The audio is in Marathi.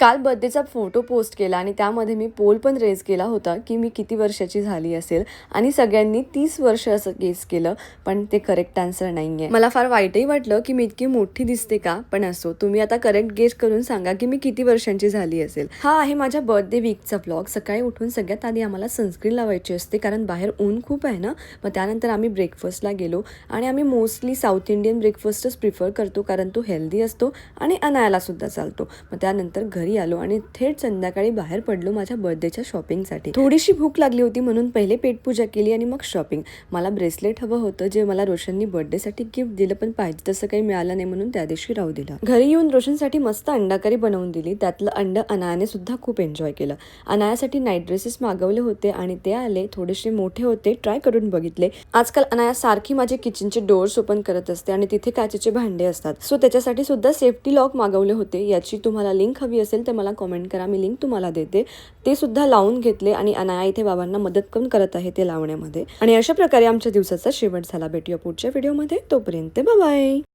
काल बर्थडेचा फोटो पोस्ट केला आणि त्यामध्ये मी पोल पण रेज केला होता की मी किती वर्षाची झाली असेल आणि सगळ्यांनी 30 वर्ष असं गेस केलं, पण ते करेक्ट आन्सर नाहीये. मला फार वाईटही वाटलं की मी इतकी मोठी दिसते का, पण असो, तुम्ही आता करेक्ट गेस करून सांगा की मी किती वर्षांची झाली असेल. हा आहे माझ्या बर्थडे वीकचा ब्लॉग. सकाळी उठून सगळ्यात आधी आम्हाला सनस्क्रीन लावायची असते कारण बाहेर ऊन खूप आहे ना. मग त्यानंतर आम्ही ब्रेकफास्टला गेलो आणि आम्ही मोस्टली साऊथ इंडियन ब्रेकफास्टच प्रिफर करतो कारण तो हेल्दी असतो आणि अनायाला सुद्धा चालतो. मग त्यानंतर घरी आलो आणि थेट संध्याकाळी बाहेर पडलो माझ्या बर्थडेच्या शॉपिंगसाठी. थोडीशी भूक लागली होती म्हणून पहिले पेटपूजा केली आणि मग शॉपिंग. मला ब्रेसलेट हवं होतं जे मला रोशननी बर्थडेसाठी गिफ्ट दिलं, पण पाहिजे तसं काही मिळालं नाही म्हणून त्या दिवशी राहू दिलं. घरी येऊन रोशनसाठी मस्त अंडाकरी बनवून दिली. त्यातलं अंड अनायाने सुद्धा खूप एन्जॉय केलं. अनायासाठी नाईट ड्रेसेस मागवले होते आणि ते आले, थोडेसे मोठे होते, ट्राय करून बघितले. आजकाल अनाया सारखी माझे किचनचे डोअर्स ओपन करत असते आणि तिथे काचेचे भांडे असतात, सो त्याच्यासाठी सुद्धा सेफ्टी लॉक मागवले होते. याची तुम्हाला लिंक हवी असेल तर मला कमेंट करा, मी लिंक तुम्हाला देते. ते सुद्धा लावून घेतले आणि अनाया इथे बाबांना मदत पण करत आहे ते लावण्यामध्ये. आणि अशा प्रकारे आमच्या दिवसाचा शेवट झाला. भेटूया पुढच्या व्हिडिओमध्ये. तोपर्यंत बाय बाय.